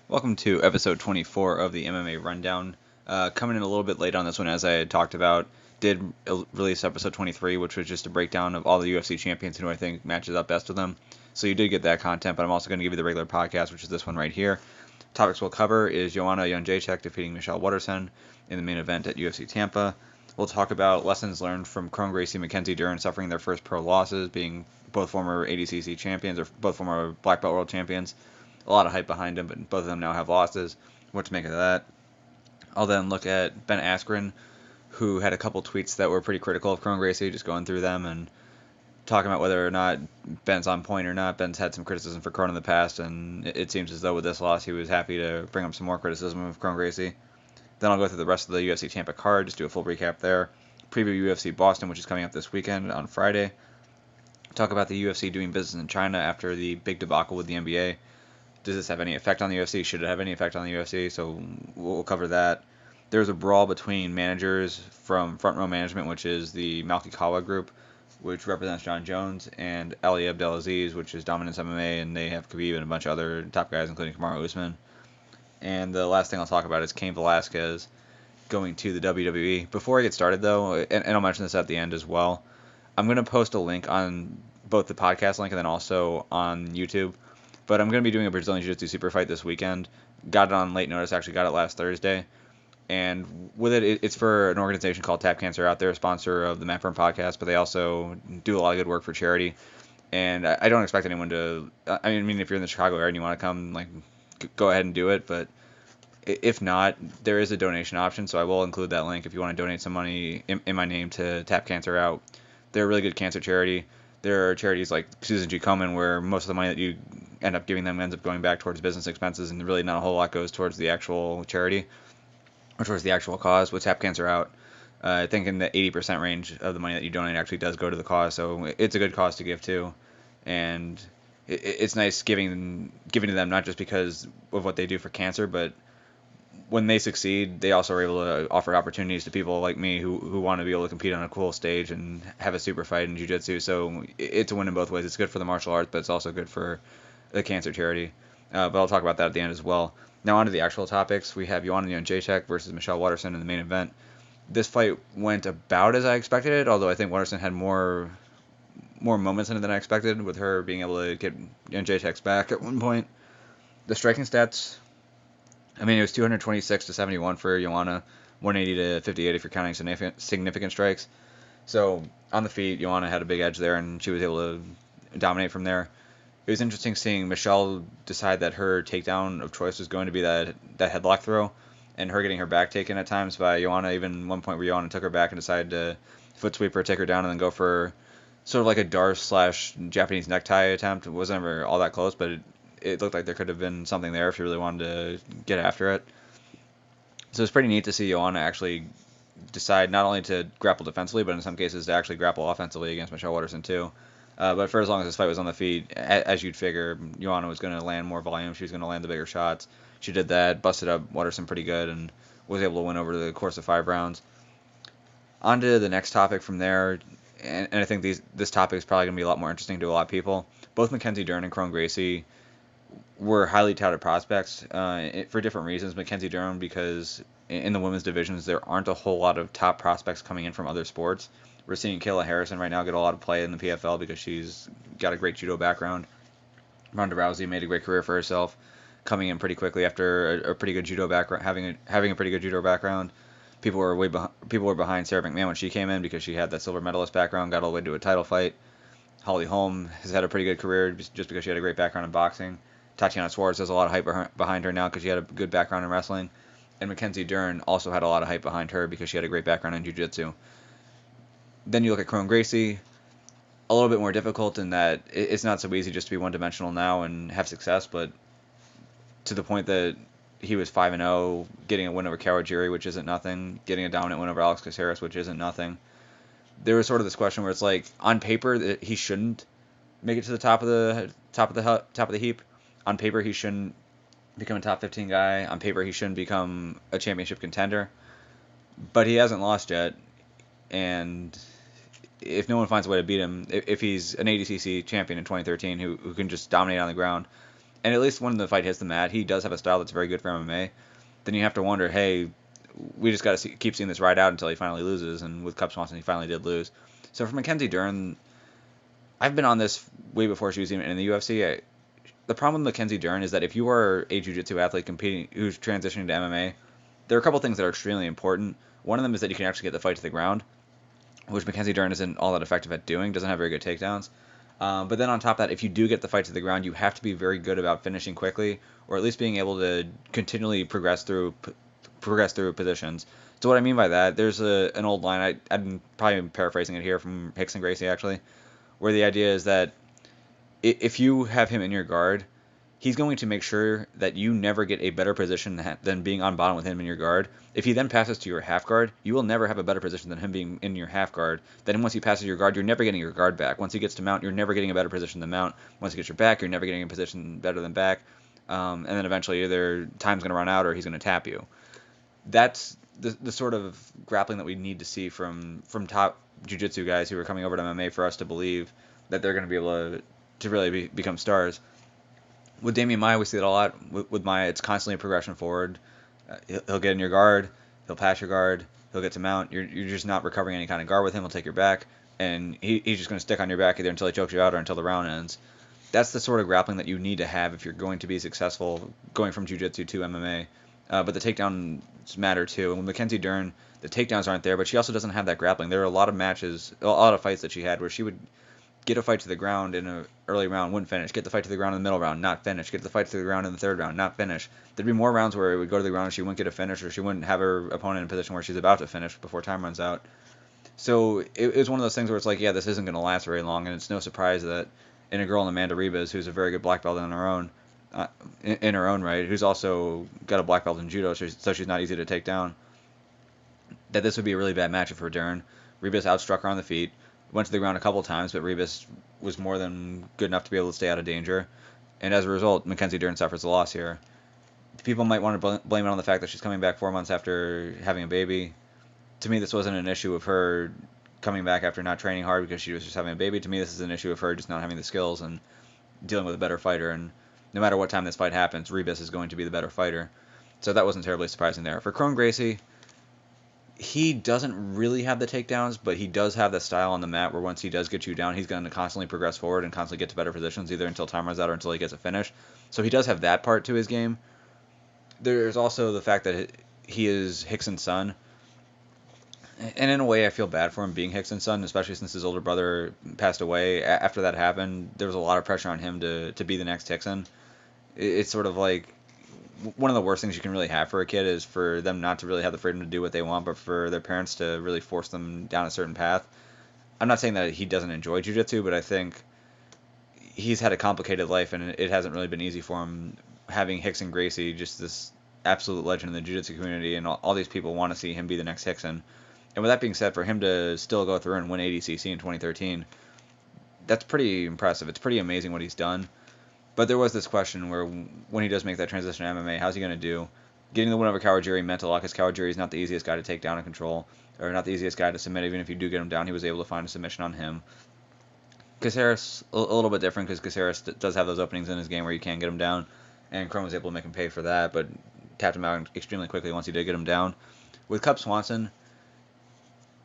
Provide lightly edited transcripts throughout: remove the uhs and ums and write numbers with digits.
Welcome to episode 24 of the MMA Rundown. Coming in a little bit late on this one, as I had talked about. Did release episode 23, which was just a breakdown of all the UFC champions and who I think matches up best with them. So you did get that content, but I'm also going to give you the regular podcast, which is this one right here. Topics we'll cover is Joanna Jędrzejczyk defeating Michelle Waterson in the main event at UFC Tampa. We'll talk about lessons learned from Kron Gracie and Mackenzie Dern suffering their first pro losses, being both former ADCC champions or both former black belt world champions. A lot of hype behind them, but both of them now have losses. What to make of that? I'll then look at Ben Askren, who had a couple tweets that were pretty critical of Kron Gracie, just going through them and talking about whether or not Ben's on point or not. Ben's had some criticism for Kron in the past, and it seems as though with this loss he was happy to bring up some more criticism of Kron Gracie. Then I'll go through the rest of the UFC Tampa card, just do a full recap there. Preview UFC Boston, which is coming up this weekend on Friday. Talk about the UFC doing business in China after the big debacle with the NBA. Does this have any effect on the UFC? Should it have any effect on the UFC? So we'll cover that. There's a brawl between managers from Front Row Management, which is the Malki Kawa group, which represents John Jones, and Ali Abdelaziz, which is Dominance MMA, and they have Khabib and a bunch of other top guys, including Kamaru Usman. And the last thing I'll talk about is Cain Velazquez going to the WWE. Before I get started, though, and I'll mention this at the end as well, I'm going to post a link on both the podcast link and then also on YouTube. But I'm going to be doing a Brazilian Jiu-Jitsu super fight this weekend. Got it on late notice, actually got it last Thursday. And with it, it's for an organization called Tap Cancer Out there, a sponsor of the Matt Burn podcast, but they also do a lot of good work for charity. And I don't expect anyone to, I mean, if you're in the Chicago area and you want to come, like, go ahead and do it. But if not, there is a donation option, so I will include that link if you want to donate some money in my name to Tap Cancer Out. They're a really good cancer charity. There are charities like Susan G. Komen where most of the money that you end up giving them ends up going back towards business expenses, and really not a whole lot goes towards the actual charity or towards the actual cause. With Tap Cancer Out, I think in the 80% range of the money that you donate actually does go to the cause, so it's a good cause to give to, and it's nice giving to them not just because of what they do for cancer, but when they succeed, they also are able to offer opportunities to people like me who want to be able to compete on a cool stage and have a super fight in jiu-jitsu. So it's a win in both ways. It's good for the martial arts, but it's also good for the cancer charity. But I'll talk about that at the end as well. Now on to the actual topics. We have Joanna Jędrzejczyk versus Michelle Waterson in the main event. This fight went about as I expected it, although I think Waterson had more moments in it than I expected, with her being able to get Jędrzejczyk's back at one point. The striking stats, I mean, it was 226 to 71 for Joanna, 180 to 58 if you're counting significant strikes. So on the feet, Joanna had a big edge there, and she was able to dominate from there. It was interesting seeing Michelle decide that her takedown of choice was going to be that headlock throw, and her getting her back taken at times by Joanna. Even one point where Joanna took her back and decided to foot sweep her, take her down, and then go for sort of like a Darce/Japanese necktie attempt. It wasn't ever all that close, but it looked like there could have been something there if you really wanted to get after it. So it's pretty neat to see Joanna actually decide not only to grapple defensively, but in some cases to actually grapple offensively against Michelle Waterson too. But for as long as this fight was on the feet, as you'd figure, Joanna was going to land more volume. She was going to land the bigger shots. She did that, busted up Waterson pretty good, and was able to win over the course of 5 rounds. On to the next topic from there, and I think this topic is probably going to be a lot more interesting to a lot of people. Both Mackenzie Dern and Kron Gracie were highly touted prospects for different reasons. Mackenzie Dern, because in the women's divisions there aren't a whole lot of top prospects coming in from other sports. We're seeing Kayla Harrison right now get a lot of play in the PFL because she's got a great judo background. Ronda Rousey made a great career for herself, coming in pretty quickly after a pretty good judo background, having a pretty good judo background. People were behind Sarah McMahon when she came in because she had that silver medalist background, got all the way to a title fight. Holly Holm has had a pretty good career just because she had a great background in boxing. Tatiana Suarez has a lot of hype behind her now because she had a good background in wrestling. And Mackenzie Dern also had a lot of hype behind her because she had a great background in jiu-jitsu. Then you look at Kron Gracie, a little bit more difficult in that it's not so easy just to be one-dimensional now and have success, but to the point that he was 5-0, getting a win over Kawajiri, which isn't nothing, getting a dominant win over Alex Caceres, which isn't nothing. There was sort of this question where it's like, on paper, that he shouldn't make it to the top of the heap. On paper, he shouldn't become a top 15 guy. On paper, he shouldn't become a championship contender. But he hasn't lost yet, and if no one finds a way to beat him, if he's an ADCC champion in 2013 who can just dominate on the ground, and at least when the fight hits the mat, he does have a style that's very good for MMA, then you have to wonder, hey, we just got to keep seeing this ride out until he finally loses, and with Cub Swanson, he finally did lose. So for Mackenzie Dern, I've been on this way before she was even in the UFC. The problem with Mackenzie Dern is that if you are a jiu-jitsu athlete competing who's transitioning to MMA, there are a couple things that are extremely important. One of them is that you can actually get the fight to the ground, which Mackenzie Dern isn't all that effective at doing, doesn't have very good takedowns. But then on top of that, if you do get the fight to the ground, you have to be very good about finishing quickly, or at least being able to continually progress through positions. So what I mean by that, there's an old line, I'm probably paraphrasing it here from Rickson Gracie actually, where the idea is that if you have him in your guard, he's going to make sure that you never get a better position than being on bottom with him in your guard. If he then passes to your half guard, you will never have a better position than him being in your half guard. Then once he passes your guard, you're never getting your guard back. Once he gets to mount, you're never getting a better position than mount. Once he gets your back, you're never getting a position better than back. And then eventually either time's going to run out or he's going to tap you. That's the sort of grappling that we need to see from top jiu-jitsu guys who are coming over to MMA for us to believe that they're going to be able to really become stars. With Damian Maia, we see it a lot. With Maia, it's constantly a progression forward. He'll get in your guard, he'll pass your guard, he'll get to mount. You're just not recovering any kind of guard with him. He'll take your back, and he's just going to stick on your back either until he chokes you out or until the round ends. That's the sort of grappling that you need to have if you're going to be successful going from jiu-jitsu to MMA. But the takedowns matter too. And with Mackenzie Dern, the takedowns aren't there, but she also doesn't have that grappling. There are a lot of matches, a lot of fights that she had where she would get a fight to the ground in an early round, wouldn't finish. Get the fight to the ground in the middle round, not finish. Get the fight to the ground in the third round, not finish. There'd be more rounds where it would go to the ground and she wouldn't get a finish, or she wouldn't have her opponent in a position where she's about to finish before time runs out. So it was one of those things where it's like, yeah, this isn't going to last very long, and it's no surprise that in a girl in Amanda Ribas, who's a very good black belt on her own, in her own right, who's also got a black belt in judo, so she's not easy to take down, that this would be a really bad matchup for Dern. Ribas outstruck her on the feet, went to the ground a couple times, but Ribas was more than good enough to be able to stay out of danger. And as a result, Mackenzie Dern suffers a loss here. People might want to blame it on the fact that she's coming back 4 months after having a baby. To me, this wasn't an issue of her coming back after not training hard because she was just having a baby. To me, this is an issue of her just not having the skills and dealing with a better fighter. And no matter what time this fight happens, Ribas is going to be the better fighter. So that wasn't terribly surprising there. For Kron Gracie, he doesn't really have the takedowns, but he does have the style on the mat where once he does get you down, he's going to constantly progress forward and constantly get to better positions, either until time runs out or until he gets a finish. So he does have that part to his game. There's also the fact that he is Rickson's son. And in a way, I feel bad for him being Rickson's son, especially since his older brother passed away. After that happened, there was a lot of pressure on him to be the next Rickson. It's sort of like one of the worst things you can really have for a kid is for them not to really have the freedom to do what they want, but for their parents to really force them down a certain path. I'm not saying that he doesn't enjoy jiu-jitsu, but I think he's had a complicated life, and it hasn't really been easy for him having Rickson Gracie, just this absolute legend in the jiu-jitsu community, and all these people want to see him be the next Rickson. And with that being said, for him to still go through and win ADCC in 2013, that's pretty impressive. It's pretty amazing what he's done. But there was this question where when he does make that transition to MMA, how's he going to do? Getting the win over Kawajiri meant a lot because Kawajiri is not the easiest guy to take down and control, or not the easiest guy to submit. Even if you do get him down, he was able to find a submission on him. Caceres, a little bit different because Caceres does have those openings in his game where you can get him down, and Kron was able to make him pay for that, but tapped him out extremely quickly once he did get him down. With Cub Swanson,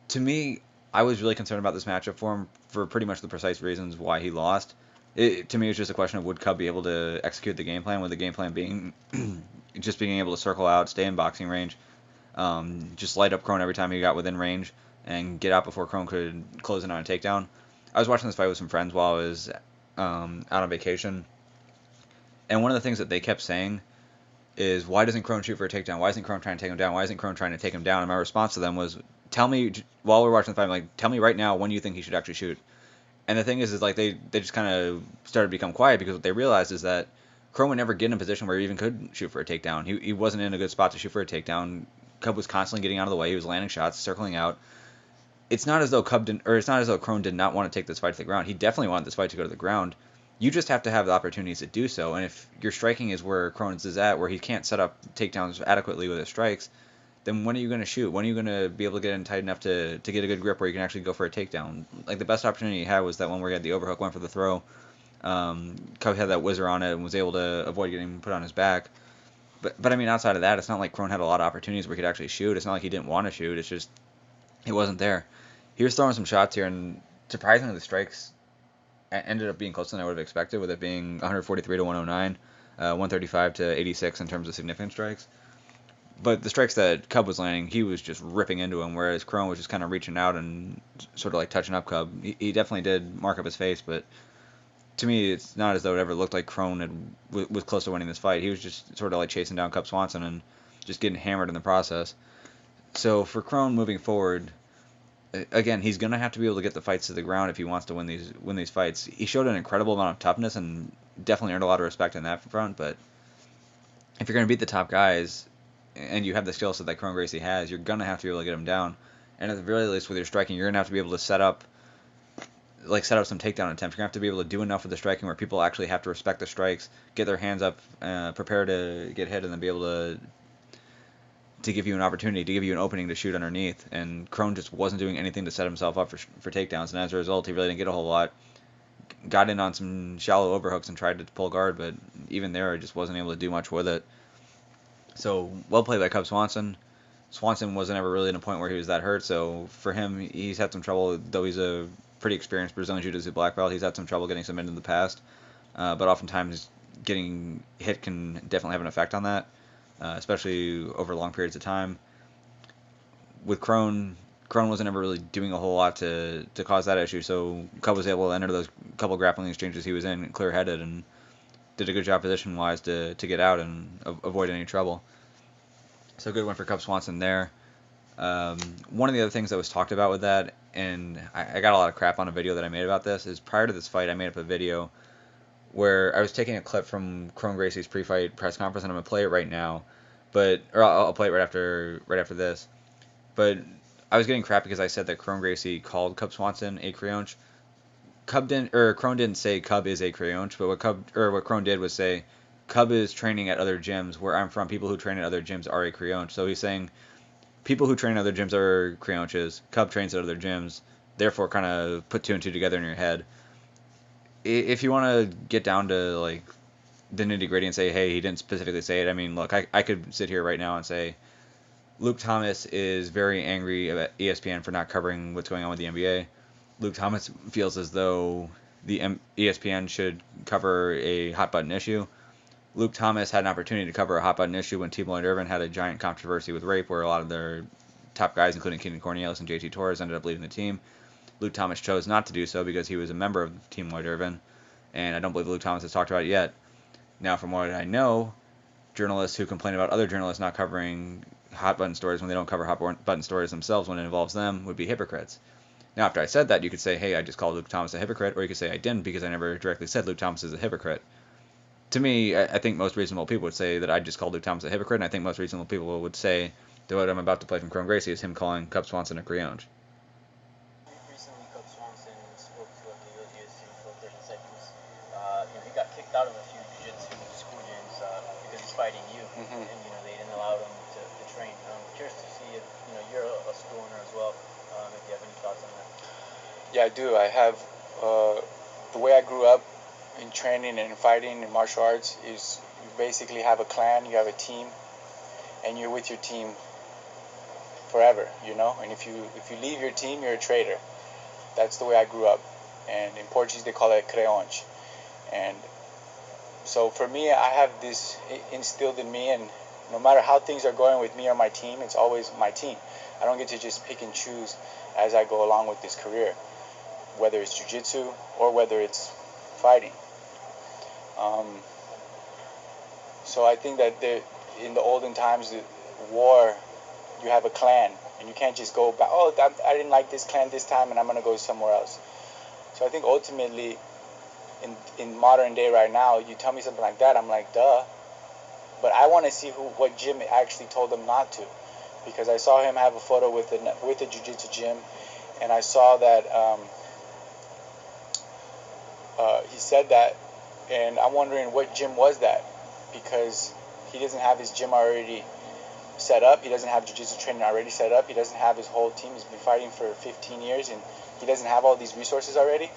to me, I was really concerned about this matchup for him for pretty much the precise reasons why he lost. To me, it's just a question of would Cub be able to execute the game plan, with the game plan being just being able to circle out, stay in boxing range, just light up Kron every time he got within range, and get out before Kron could close in on a takedown. I was watching this fight with some friends while I was out on vacation, and one of the things that they kept saying is, why doesn't Kron shoot for a takedown? Why isn't Kron trying to take him down? Why isn't Kron trying to take him down? And my response to them was, tell me, while we're watching the fight, I'm like, tell me right now when you think he should actually shoot. And the thing is like they just kind of started to become quiet because what they realized is that Kron would never get in a position where he even could shoot for a takedown. He wasn't in a good spot to shoot for a takedown. Cub was constantly getting out of the way. He was landing shots, circling out. It's not as though Kron did not want to take this fight to the ground. He definitely wanted this fight to go to the ground. You just have to have the opportunities to do so. And if your striking is where Kron's is at, where he can't set up takedowns adequately with his strikes, then when are you going to shoot? When are you going to be able to get in tight enough to get a good grip where you can actually go for a takedown? Like, the best opportunity he had was that one where he had the overhook, went for the throw, Cub had that whizzer on it and was able to avoid getting put on his back. But I mean, outside of that, it's not like Kron had a lot of opportunities where he could actually shoot. It's not like he didn't want to shoot. It's just it wasn't there. He was throwing some shots here, and surprisingly, the strikes ended up being closer than I would have expected, with it being 143 to 109, 135 to 86 in terms of significant strikes. But the strikes that Cub was landing, he was just ripping into him, whereas Kron was just kind of reaching out and sort of like touching up Cub. He definitely did mark up his face, but to me, it's not as though it ever looked like Kron was close to winning this fight. He was just sort of like chasing down Cub Swanson and just getting hammered in the process. So for Kron moving forward, again, he's gonna have to be able to get the fights to the ground if he wants to win these fights. He showed an incredible amount of toughness and definitely earned a lot of respect in that front. But if you're gonna beat the top guys and you have the skill set that Kron Gracie has, you're gonna have to be able to get him down. And at the very least, with your striking, you're gonna have to be able to set up some takedown attempts. You're gonna have to be able to do enough with the striking where people actually have to respect the strikes, get their hands up, prepare to get hit, and then be able to give you an opportunity, to give you an opening to shoot underneath. And Kron just wasn't doing anything to set himself up for takedowns, and as a result, he really didn't get a whole lot. Got in on some shallow overhooks and tried to pull guard, but even there, just wasn't able to do much with it. So, well played by Cub Swanson. Swanson wasn't ever really in a point where he was that hurt, so for him, he's had some trouble, though he's a pretty experienced Brazilian Jiu-Jitsu black belt. He's had some trouble getting submitted in the past, but oftentimes getting hit can definitely have an effect on that, especially over long periods of time. With Kron wasn't ever really doing a whole lot to cause that issue, so Cub was able to enter those couple grappling exchanges he was in clear-headed and did a good job position-wise to get out and avoid any trouble. So good win for Cub Swanson there. One of the other things that was talked about with that, and I got a lot of crap on a video that I made about this, is prior to this fight I made up a video where I was taking a clip from Kron Gracie's pre-fight press conference, and I'm going to play it right now, or I'll play it right after this. But I was getting crap because I said that Kron Gracie called Cub Swanson a creonche. Kron didn't say Cub is a creonche, but what Kron did was say Cub is training at other gyms. Where I'm from, people who train at other gyms are a creonche. So he's saying people who train at other gyms are creonches. Cub trains at other gyms. Therefore, kind of put two and two together in your head. If you want to get down to like the nitty gritty and say, hey, he didn't specifically say it. I mean, look, I could sit here right now and say Luke Thomas is very angry at ESPN for not covering what's going on with the NBA. Luke Thomas feels as though the ESPN should cover a hot button issue. Luke Thomas had an opportunity to cover a hot button issue when Team Lloyd Irvin had a giant controversy with rape, where a lot of their top guys, including Keenan Cornelius and JT Torres, ended up leading the team. Luke Thomas chose not to do so because he was a member of Team Lloyd Irvin, and I don't believe Luke Thomas has talked about it yet. Now, from what I know, journalists who complain about other journalists not covering hot button stories when they don't cover hot button stories themselves when it involves them would be hypocrites. Now, after I said that, you could say, hey, I just called Luke Thomas a hypocrite, or you could say I didn't because I never directly said Luke Thomas is a hypocrite. To me, I think most reasonable people would say that I just called Luke Thomas a hypocrite, and I think most reasonable people would say that what I'm about to play from Kron Gracie is him calling Cub Swanson a creonche. Recently, Cub Swanson spoke to Abdelaziz for 30 seconds. He got kicked out of a few jiu-jitsu school gyms because he's fighting you, and they didn't allow him to train. I'm curious to see if you're a school owner as well. If you have any thoughts on that. Yeah, I do. I have the way I grew up in training and fighting in martial arts is you basically have a clan, you have a team, and you're with your team forever, And if you leave your team, you're a traitor. That's the way I grew up, and in Portuguese they call it creonche. And so for me, I have this instilled in me, and no matter how things are going with me or my team, it's always my team. I don't get to just pick and choose as I go along with this career, whether it's jiu-jitsu or whether it's fighting. So I think that in the olden times, the war, you have a clan, and you can't just go back, I didn't like this clan this time, and I'm going to go somewhere else. So I think ultimately, in modern day right now, you tell me something like that, I'm like, duh. But I want to see what gym actually told him not to, because I saw him have a photo with a jiu-jitsu gym, and I saw that he said that, and I'm wondering what gym was that, because he doesn't have his gym already set up. He doesn't have jiu-jitsu training already set up. He doesn't have his whole team. He's been fighting for 15 years, and he doesn't have all these resources already.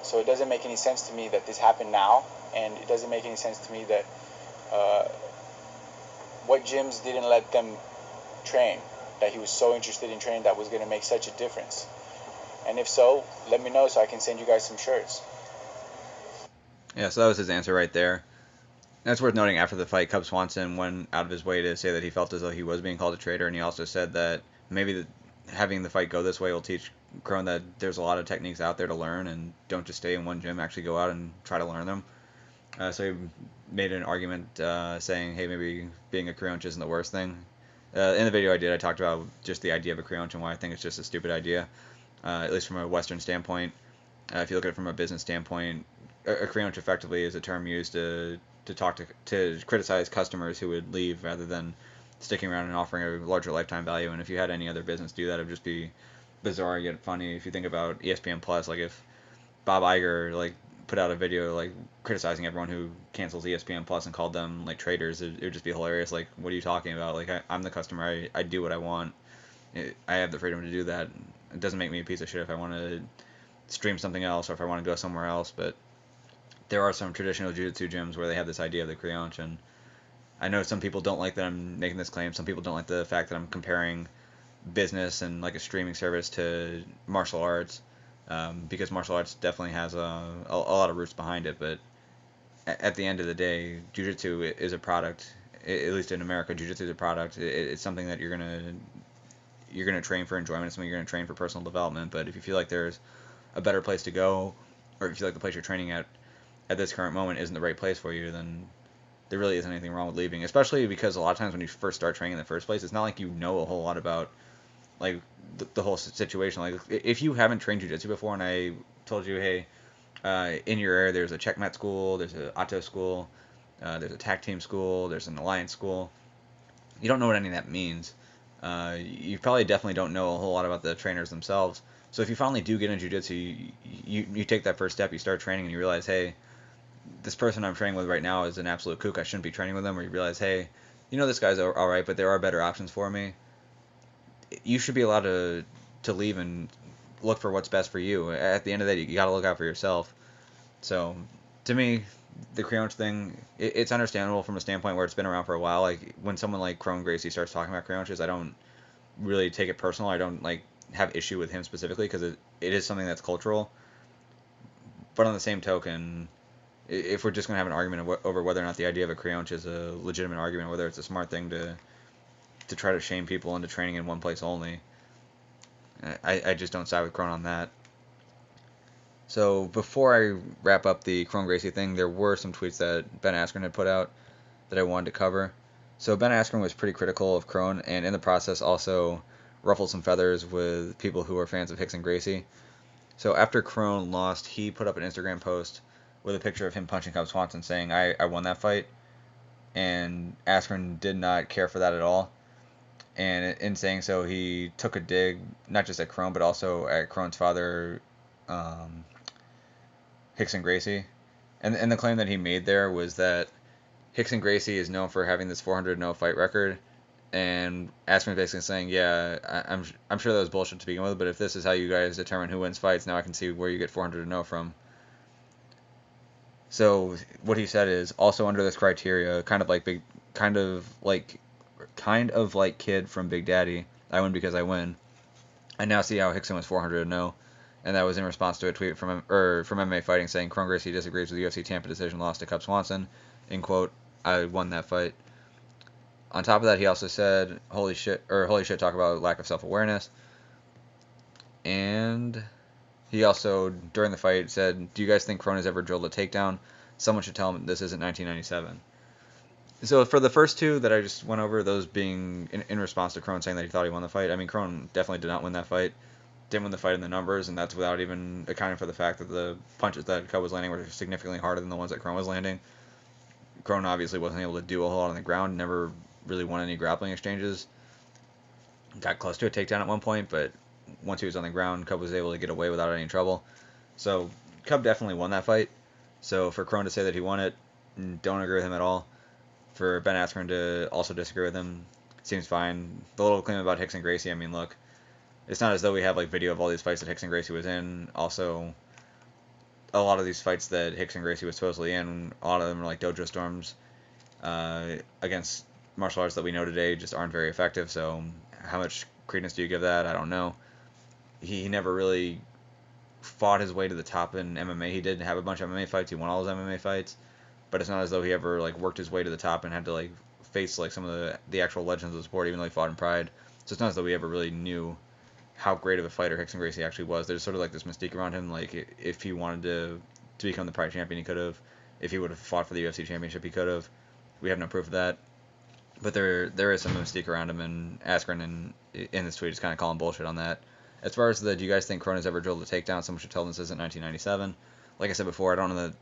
So it doesn't make any sense to me that this happened now, and it doesn't make any sense to me that what gyms didn't let them train, that he was so interested in training that was going to make such a difference. And if so, let me know so I can send you guys some shirts. Yeah, so that was his answer right there. And it's worth noting, after the fight, Cub Swanson went out of his way to say that he felt as though he was being called a traitor, and he also said that maybe having the fight go this way will teach Kron that there's a lot of techniques out there to learn, and don't just stay in one gym, actually go out and try to learn them. So he made an argument saying, hey, maybe being a Creonch isn't the worst thing. In the video I talked about just the idea of a Creonch and why I think it's just a stupid idea, at least from a Western standpoint. If you look at it from a business standpoint, a Creonch effectively is a term used to criticize customers who would leave rather than sticking around and offering a larger lifetime value. And if you had any other business do that, it would just be bizarre yet funny. If you think about ESPN Plus, like if Bob Iger put out a video criticizing everyone who cancels ESPN Plus and called them traitors, it would just be hilarious. Like, what are you talking about? I'm the customer. I do what I want. I have the freedom to do that. It doesn't make me a piece of shit if I want to stream something else or if I want to go somewhere else. But there are some traditional jiu-jitsu gyms where they have this idea of the Creonch, and I know some people don't like that I'm making this claim. Some people don't like the fact that I'm comparing business and a streaming service to martial arts, because martial arts definitely has a lot of roots behind it. But at the end of the day, jiu-jitsu is a product. At least in America, jiu-jitsu is a product. It's something that you're gonna train for enjoyment. It's something you're gonna train for personal development. But if you feel like there's a better place to go, or if you feel like the place you're training at this current moment isn't the right place for you, then there really isn't anything wrong with leaving. Especially because a lot of times when you first start training in the first place, it's not like you know a whole lot about the whole situation. If you haven't trained jiu-jitsu before, and I told you, hey, in your area there's a checkmat school, there's an Atto school, there's a tag team school, there's an alliance school, you don't know what any of that means. You probably definitely don't know a whole lot about the trainers themselves. So if you finally do get in jiu-jitsu, you take that first step, you start training, and you realize, hey, this person I'm training with right now is an absolute kook. I shouldn't be training with them. Or you realize, hey, this guy's all right, but there are better options for me. You should be allowed to leave and look for what's best for you. At the end of the day, you got to look out for yourself. So, to me, the Creonch thing, it's understandable from a standpoint where it's been around for a while. When someone like Kron Gracie starts talking about Creonches, I don't really take it personal. I don't have issue with him specifically because it is something that's cultural. But on the same token, if we're just going to have an argument over whether or not the idea of a Creonch is a legitimate argument, whether it's a smart thing to try to shame people into training in one place only, I just don't side with Kron on that. So before I wrap up the Kron Gracie thing, there were some tweets that Ben Askren had put out that I wanted to cover. So Ben Askren was pretty critical of Kron, and in the process also ruffled some feathers with people who are fans of Rickson Gracie. So after Kron lost, he put up an Instagram post with a picture of him punching Cub Swanson saying, I won that fight. And Askren did not care for that at all. And in saying so, he took a dig, not just at Kron, but also at Kron's father, Rickson Gracie. And the claim that he made there was that Rickson Gracie is known for having this 400-0 fight record. And Askren basically saying, yeah, I'm sure that was bullshit to begin with, but if this is how you guys determine who wins fights, now I can see where you get 400-0 from. So what he said is, also under this criteria, kind of like Kid from Big Daddy, I win because I win. I now see how Rickson was 400-0, and that was in response to a tweet from MMA Fighting saying Kron Gracie disagrees with the UFC Tampa decision loss to Cub Swanson. In quote, I won that fight. On top of that, he also said, holy shit, talk about lack of self-awareness. And he also, during the fight, said, do you guys think Kron has ever drilled a takedown? Someone should tell him this isn't 1997. So for the first two that I just went over, those being in response to Kron saying that he thought he won the fight, I mean, Kron definitely did not win that fight. Didn't win the fight in the numbers, and that's without even accounting for the fact that the punches that Cub was landing were significantly harder than the ones that Kron was landing. Kron obviously wasn't able to do a whole lot on the ground, never really won any grappling exchanges. Got close to a takedown at one point, but once he was on the ground, Cub was able to get away without any trouble. So Cub definitely won that fight. So for Kron to say that he won it, don't agree with him at all. For Ben Askren to also disagree with him, seems fine. The little claim about Rickson Gracie, I mean, look, it's not as though we have video of all these fights that Rickson Gracie was in. Also, a lot of these fights that Rickson Gracie was supposedly in, a lot of them are like dojo storms against martial arts that we know today just aren't very effective. So how much credence do you give that? I don't know. He never really fought his way to the top in MMA. He did have a bunch of MMA fights. He won all his MMA fights, but it's not as though he ever like worked his way to the top and had to like face like some of the actual legends of the sport, even though he fought in Pride. So it's not as though we ever really knew how great of a fighter Rickson Gracie actually was. There's sort of like this mystique around him. Like if he wanted to become the Pride champion, he could have. If he would have fought for the UFC championship, he could have. We have no proof of that. But there is some mystique around him, and Askren in this tweet is kind of calling bullshit on that. As far as do you guys think Kron has ever drilled a takedown? Someone should tell him this isn't 1997. Like I said before, I don't know that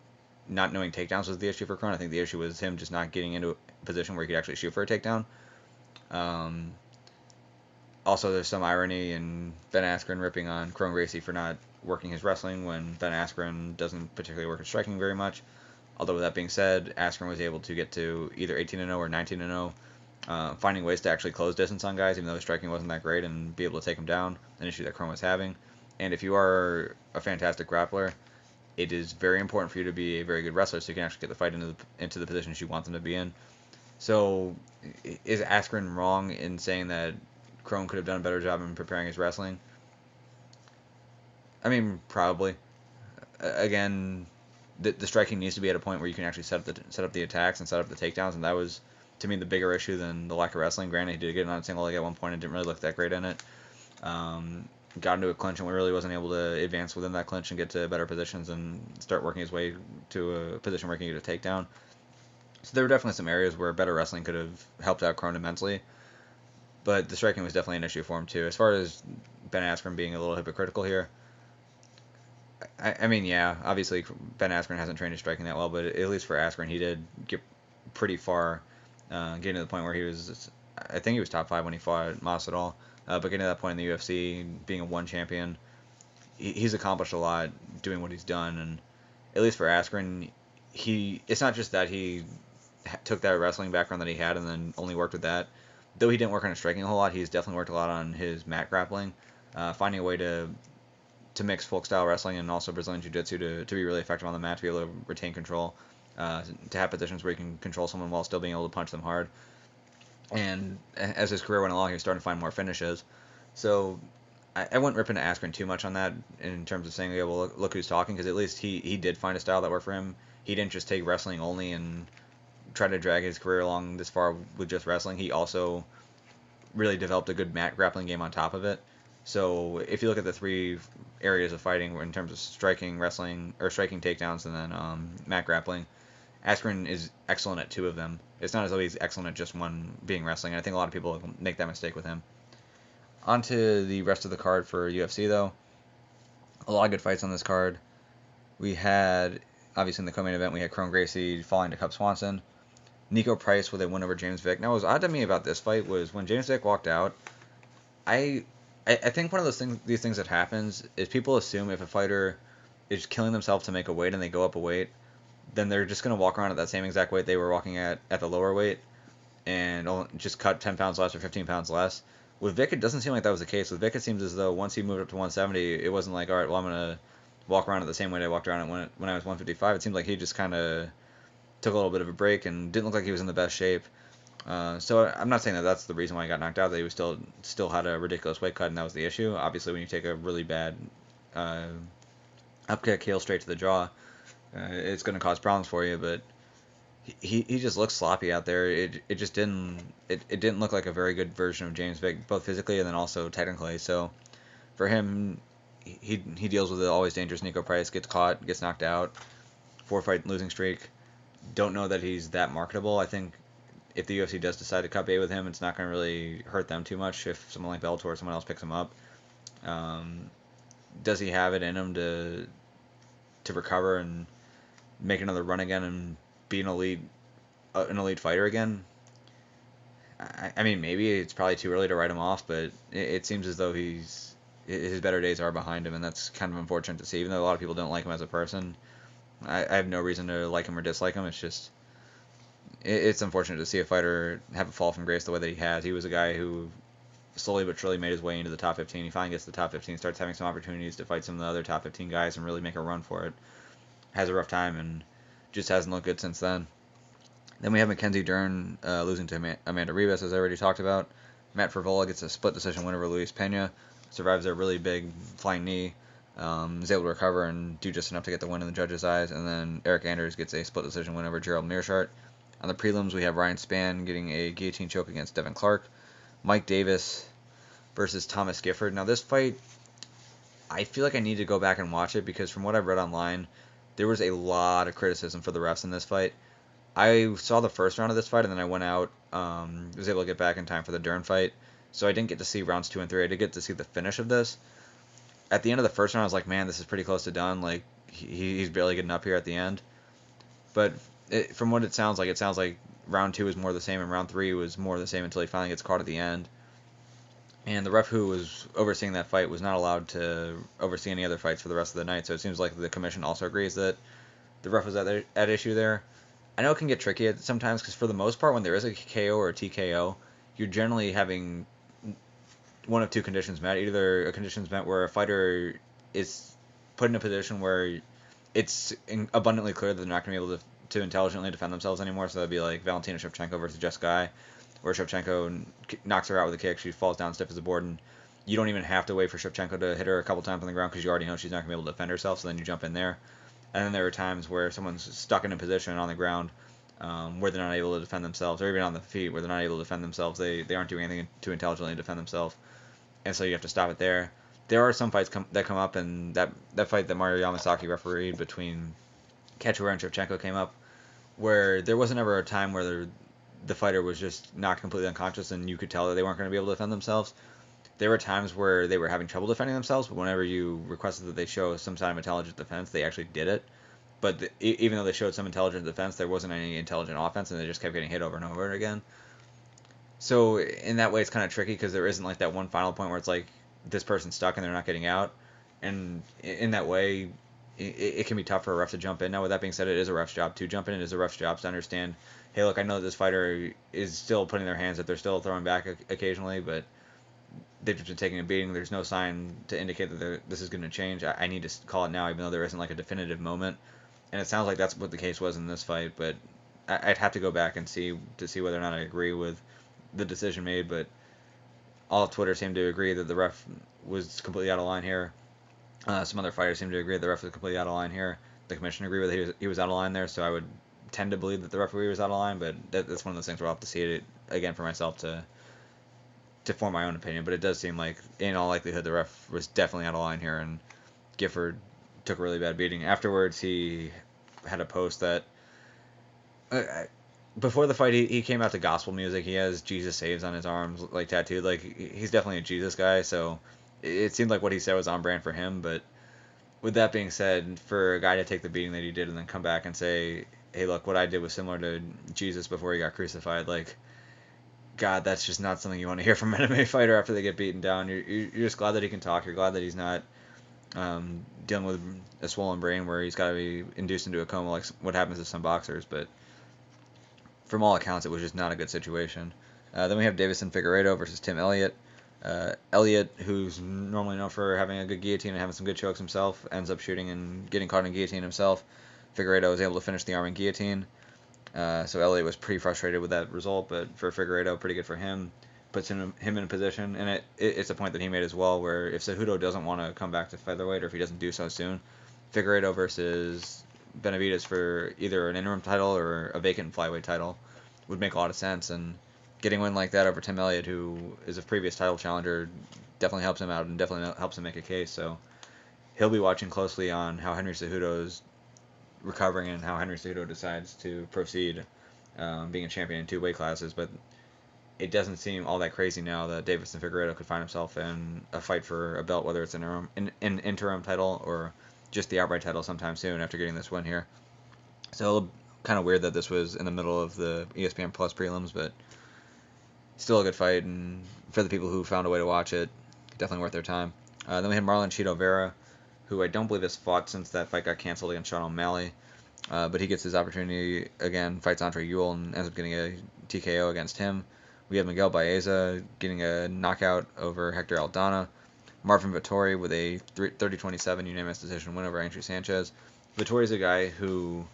not knowing takedowns was the issue for Kron. I think the issue was him just not getting into a position where he could actually shoot for a takedown. Also, there's some irony in Ben Askren ripping on Kron Gracie for not working his wrestling when Ben Askren doesn't particularly work his striking very much. Although with that being said, Askren was able to get to either 18-0 or 19-0, finding ways to actually close distance on guys, even though his striking wasn't that great, and be able to take him down, an issue that Kron was having. And if you are a fantastic grappler, it is very important for you to be a very good wrestler so you can actually get the fight into the positions you want them to be in. So is Askren wrong in saying that Kron could have done a better job in preparing his wrestling? I mean, probably. Again, the striking needs to be at a point where you can actually set up the attacks and set up the takedowns, and that was, to me, the bigger issue than the lack of wrestling. Granted, he did get on a single leg at one point and didn't really look that great in it. Got into a clinch and really wasn't able to advance within that clinch and get to better positions and start working his way to a position where he can get a takedown. So there were definitely some areas where better wrestling could have helped out Kron immensely. But the striking was definitely an issue for him, too. As far as Ben Askren being a little hypocritical here, I mean, yeah, obviously Ben Askren hasn't trained his striking that well, but at least for Askren, he did get pretty far, getting to the point where he was, I think he was top 5 when he fought Masvidal, but getting to that point in the UFC, being a one champion, he's accomplished a lot doing what he's done, and at least for Askren, it's not just that he took that wrestling background that he had and then only worked with that. Though he didn't work on his striking a whole lot, he's definitely worked a lot on his mat grappling, finding a way to mix folk style wrestling and also Brazilian Jiu-Jitsu to be really effective on the mat, to be able to retain control, to have positions where you can control someone while still being able to punch them hard. And as his career went along, he was starting to find more finishes. So I wouldn't rip into Askren too much on that in terms of saying, yeah, well, look who's talking, because at least he did find a style that worked for him. He didn't just take wrestling only and try to drag his career along this far with just wrestling. He also really developed a good mat grappling game on top of it. So if you look at the three areas of fighting in terms of striking, wrestling, or striking takedowns, and then mat grappling, Askren is excellent at 2 of them. It's not as though he's excellent at just one, being wrestling. And I think a lot of people make that mistake with him. On to the rest of the card for UFC, though. A lot of good fights on this card. We had, obviously in the co-main event, we had Kron Gracie falling to Cub Swanson. Nico Price with a win over James Vick. Now, what was odd to me about this fight was when James Vick walked out, I think one of these things that happens is people assume if a fighter is killing themselves to make a weight and they go up a weight, then they're just going to walk around at that same exact weight they were walking at the lower weight and just cut 10 pounds less or 15 pounds less. With Vick, it doesn't seem like that was the case. With Vick, it seems as though once he moved up to 170, it wasn't like, all right, well, I'm going to walk around at the same weight I walked around at when I was 155. It seemed like he just kind of took a little bit of a break and didn't look like he was in the best shape. So I'm not saying that that's the reason why he got knocked out, that he was still had a ridiculous weight cut and that was the issue. Obviously, when you take a really bad up kick heel straight to the jaw, it's going to cause problems for you, but he just looks sloppy out there. It just didn't look like a very good version of James Vick, both physically and then also technically. So for him, he deals with the always dangerous Nico Price, gets caught, gets knocked out, 4-fight losing streak. Don't know that he's that marketable. I think if the UFC does decide to cut bait with him, it's not going to really hurt them too much if someone like Bellator or someone else picks him up. Does he have it in him to recover and make another run again and be an elite fighter again? I mean, maybe it's probably too early to write him off, but it seems as though his better days are behind him, and that's kind of unfortunate to see. Even though a lot of people don't like him as a person, I have no reason to like him or dislike him. It's just it's unfortunate to see a fighter have a fall from grace the way that he has. He was a guy who slowly but surely made his way into the top 15. He finally gets to the top 15, starts having some opportunities to fight some of the other top 15 guys and really make a run for it. has a rough time and just hasn't looked good since then. Then we have Mackenzie Dern losing to Amanda Ribas, as I already talked about. Matt Favola gets a split decision win over Luis Pena, survives a really big flying knee, is able to recover and do just enough to get the win in the judges' eyes. And then Eric Anders gets a split decision win over Gerald Mearshart. On the prelims, we have Ryan Spann getting a guillotine choke against Devin Clark. Mike Davis versus Thomas Gifford. Now, this fight, I feel like I need to go back and watch it because from what I've read online, there was a lot of criticism for the refs in this fight. I saw the first round of this fight, and then I went out, was able to get back in time for the Dern fight, so I didn't get to see rounds 2 and 3. I did get to see the finish of this. At the end of the first round, I was like, man, this is pretty close to done. Like, he's barely getting up here at the end. But from what it sounds like round 2 was more the same, and round 3 was more the same until he finally gets caught at the end. And the ref who was overseeing that fight was not allowed to oversee any other fights for the rest of the night, so it seems like the commission also agrees that the ref was at issue there. I know it can get tricky sometimes because for the most part, when there is a KO or a TKO, you're generally having one of two conditions met. Either a condition's met where a fighter is put in a position where it's abundantly clear that they're not going to be able to intelligently defend themselves anymore. So that'd be like Valentina Shevchenko versus Jessica Eye, where Shevchenko knocks her out with a kick. She falls down stiff as a board, and you don't even have to wait for Shevchenko to hit her a couple times on the ground because you already know she's not going to be able to defend herself. So then you jump in there. And then there are times where someone's stuck in a position on the ground where they're not able to defend themselves, or even on the feet where they're not able to defend themselves. They aren't doing anything to intelligently defend themselves, and so you have to stop it there. There are some fights that come up, and that fight that Mario Yamasaki refereed between Cachoeira and Shevchenko came up, where there wasn't ever a time where the fighter was just knocked completely unconscious and you could tell that they weren't going to be able to defend themselves. There were times where they were having trouble defending themselves, but whenever you requested that they show some sign of intelligent defense, they actually did it. But even though they showed some intelligent defense, there wasn't any intelligent offense, and they just kept getting hit over and over again. So in that way, it's kind of tricky because there isn't like that one final point where it's like this person's stuck and they're not getting out. And in that way, it can be tough for a ref to jump in. Now, with that being said, it is a ref's job to jump in. It is a ref's job to understand, hey, look, I know that this fighter is still putting their hands up. They're still throwing back occasionally, but they've just been taking a beating. There's no sign to indicate that this is going to change. I need to call it now, even though there isn't like a definitive moment. And it sounds like that's what the case was in this fight, but I'd have to go back and see whether or not I agree with the decision made. But all of Twitter seemed to agree that the ref was completely out of line here. Some other fighters seem to agree that the ref was completely out of line here. The commission agreed with he was out of line there, so I would tend to believe that the referee was out of line. But that's one of those things where I'll have to see it again for myself to form my own opinion. But it does seem like, in all likelihood, the ref was definitely out of line here, and Gifford took a really bad beating. Afterwards, he had a post that before the fight, he came out to gospel music. He has Jesus Saves on his arms, like tattooed. Like, he's definitely a Jesus guy, so it seemed like what he said was on brand for him. But with that being said, for a guy to take the beating that he did and then come back and say, hey, look, what I did was similar to Jesus before he got crucified, like, God, that's just not something you want to hear from an MMA fighter after they get beaten down. You're just glad that he can talk. You're glad that he's not dealing with a swollen brain where he's got to be induced into a coma like what happens to some boxers. But from all accounts, it was just not a good situation. Then we have Davison Figueiredo versus Tim Elliott. Elliott, who's normally known for having a good guillotine and having some good chokes himself, ends up shooting and getting caught in a guillotine himself. Figueiredo was able to finish the arm in guillotine. So Elliott was pretty frustrated with that result, but for Figueiredo, pretty good for him. Puts him in a position, and it's a point that he made as well, where if Cejudo doesn't want to come back to featherweight, or if he doesn't do so soon, Figueiredo versus Benavidez for either an interim title or a vacant flyweight title would make a lot of sense, and getting a win like that over Tim Elliott, who is a previous title challenger, definitely helps him out and definitely helps him make a case. So he'll be watching closely on how Henry Cejudo is recovering and how Henry Cejudo decides to proceed, being a champion in two weight classes. But it doesn't seem all that crazy now that Davison Figueiredo could find himself in a fight for a belt, whether it's an interim title or just the outright title sometime soon after getting this win here. So kind of weird that this was in the middle of the ESPN Plus prelims, but still a good fight, and for the people who found a way to watch it, definitely worth their time. Then we had Marlon Chito Vera, who I don't believe has fought since that fight got canceled against Sean O'Malley, but he gets his opportunity again, fights Andre Ewell, and ends up getting a TKO against him. We have Miguel Baeza getting a knockout over Hector Aldana. Marvin Vettori with a 30-27 unanimous decision win over Andrew Sanchez. Vettori's a guy who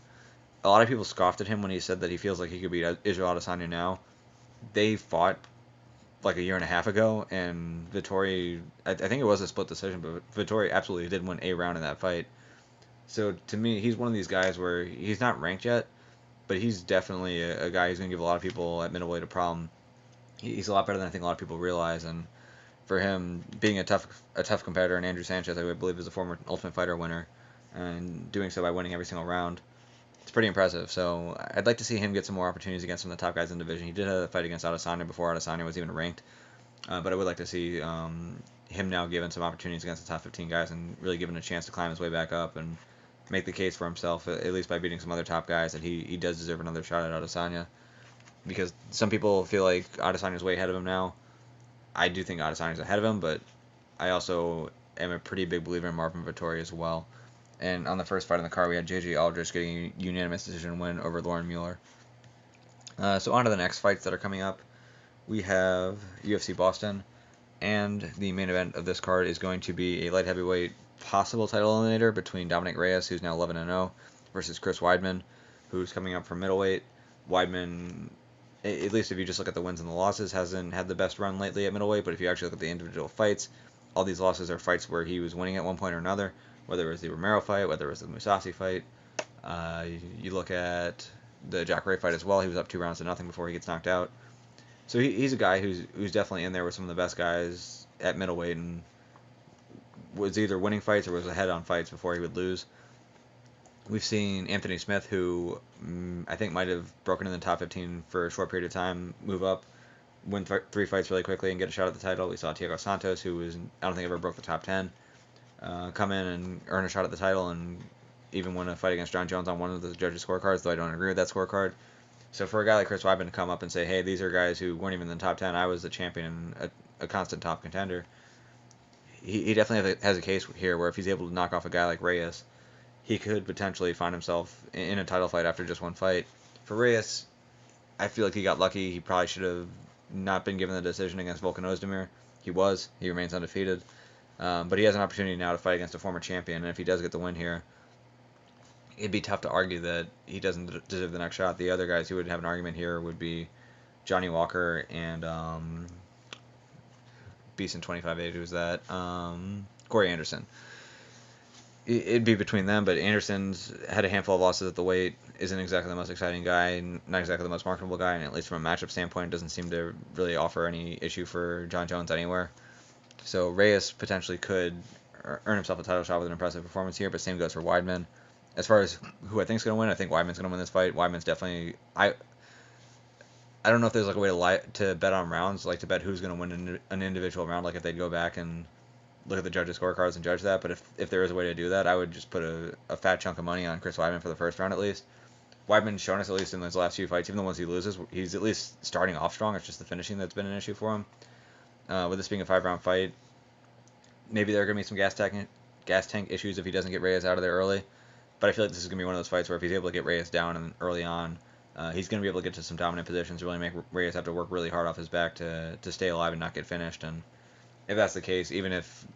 a lot of people scoffed at him when he said that he feels like he could beat Israel Adesanya now. They fought like a year and a half ago, and Vettori, I think it was a split decision, but Vettori absolutely did win a round in that fight. So to me, he's one of these guys where he's not ranked yet, but he's definitely a guy who's going to give a lot of people at middleweight a problem. He's a lot better than I think a lot of people realize, and for him being a tough competitor, and Andrew Sanchez, I believe, is a former Ultimate Fighter winner, and doing so by winning every single round, it's pretty impressive. So I'd like to see him get some more opportunities against some of the top guys in the division. He did have a fight against Adesanya before Adesanya was even ranked, but I would like to see him now given some opportunities against the top 15 guys and really given a chance to climb his way back up and make the case for himself, at least by beating some other top guys, that he does deserve another shot at Adesanya. Because some people feel like Adesanya's way ahead of him now. I do think Adesanya's ahead of him, but I also am a pretty big believer in Marvin Vettori as well. And on the first fight on the card, we had J.J. Aldrich getting a unanimous decision win over Lauren Mueller. So on to the next fights that are coming up. We have UFC Boston, and the main event of this card is going to be a light heavyweight possible title eliminator between Dominic Reyes, who's now 11-0, versus Chris Weidman, who's coming up from middleweight. Weidman, at least if you just look at the wins and the losses, hasn't had the best run lately at middleweight, but if you actually look at the individual fights, all these losses are fights where he was winning at one point or another, whether it was the Romero fight, whether it was the Mousasi fight. You look at the Jack Ray fight as well, he was up 2-0 before he gets knocked out. So he's a guy who's definitely in there with some of the best guys at middleweight, and was either winning fights or was ahead on fights before he would lose. We've seen Anthony Smith, who I think might have broken in the top 15 for a short period of time, move up, win 3 fights really quickly, and get a shot at the title. We saw Thiago Santos, who I don't think ever broke the top 10, come in and earn a shot at the title, and even win a fight against John Jones on one of the judges' scorecards, though I don't agree with that scorecard. So for a guy like Chris Weidman to come up and say, hey, these are guys who weren't even in the top 10, I was the champion and a constant top contender, he definitely has a case here where if he's able to knock off a guy like Reyes, he could potentially find himself in a title fight after just one fight. For Reyes, I feel like he got lucky. He probably should have not been given the decision against Volkan Ozdemir. He was. He remains undefeated. But he has an opportunity now to fight against a former champion, and if he does get the win here, it'd be tough to argue that he doesn't deserve the next shot. The other guys who would have an argument here would be Johnny Walker and Beast in 25-8. Who's that? Corey Anderson. It'd be between them, but Anderson's had a handful of losses at the weight, isn't exactly the most exciting guy, not exactly the most marketable guy, and at least from a matchup standpoint, doesn't seem to really offer any issue for John Jones anywhere. So Reyes potentially could earn himself a title shot with an impressive performance here, but same goes for Weidman. As far as who I think is going to win, I think Weidman's going to win this fight. Weidman's definitely... I don't know if there's like a way to bet on rounds, like to bet who's going to win an individual round, like if they'd go back and look at the judges' scorecards and judge that, but if there is a way to do that, I would just put a fat chunk of money on Chris Weidman for the first round at least. Weidman's shown us, at least in his last few fights, even the ones he loses, he's at least starting off strong. It's just the finishing that's been an issue for him. With this being a 5-round fight, maybe there are going to be some gas tank issues if he doesn't get Reyes out of there early, but I feel like this is going to be one of those fights where if he's able to get Reyes down and early on, he's going to be able to get to some dominant positions, really make Reyes have to work really hard off his back to stay alive and not get finished. And if that's the case, even if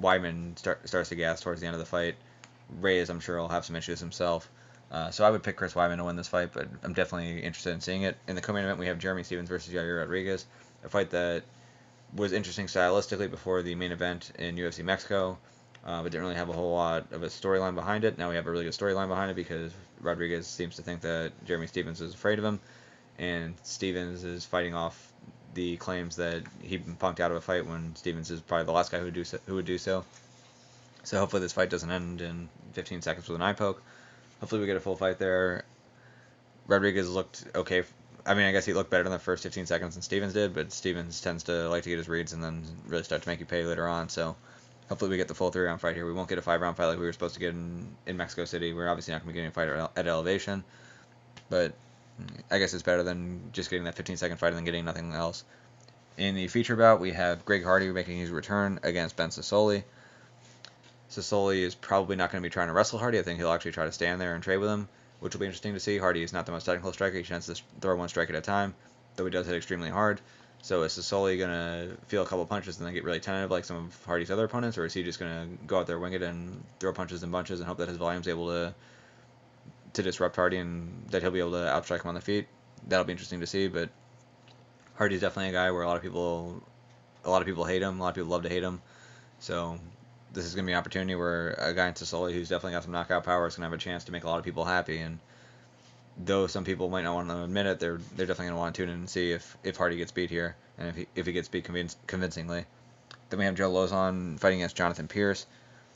Weidman starts to gas towards the end of the fight, Reyes, I'm sure, will have some issues himself. So I would pick Chris Weidman to win this fight, but I'm definitely interested in seeing it. In the co-main event, we have Jeremy Stephens versus Yair Rodriguez, a fight that was interesting stylistically before the main event in UFC Mexico, but didn't really have a whole lot of a storyline behind it. Now we have a really good storyline behind it because Rodriguez seems to think that Jeremy Stephens is afraid of him, and Stephens is fighting off the claims that he punked out of a fight when Stephens is probably the last guy who would do so. So hopefully this fight doesn't end in 15 seconds with an eye poke. Hopefully we get a full fight there. Rodriguez looked okay. I mean, I guess he looked better in the first 15 seconds than Stephens did, but Stephens tends to like to get his reads and then really start to make you pay later on. So hopefully we get the full 3-round fight here. We won't get a 5-round fight like we were supposed to get in Mexico City. We're obviously not going to be getting a fight at elevation, but I guess it's better than just getting that 15-second fight and then getting nothing else. In the feature bout, we have Greg Hardy making his return against Ben Sassoli. Sassoli is probably not going to be trying to wrestle Hardy. I think he'll actually try to stand there and trade with him, which will be interesting to see. Hardy is not the most technical striker. He tends to throw one strike at a time, though he does hit extremely hard. So is Sasoli going to feel a couple punches and then get really tentative like some of Hardy's other opponents, or is he just going to go out there, wing it, and throw punches and bunches and hope that his volume's able to disrupt Hardy and that he'll be able to outstrike him on the feet? That'll be interesting to see, but Hardy's definitely a guy where a lot of people hate him, a lot of people love to hate him. So this is going to be an opportunity where a guy in Sasoli who's definitely got some knockout power is going to have a chance to make a lot of people happy. And though some people might not want to admit it, they're definitely going to want to tune in and see if Hardy gets beat here, and if he gets beat convincingly. Then we have Joe Lozon fighting against Jonathan Pierce.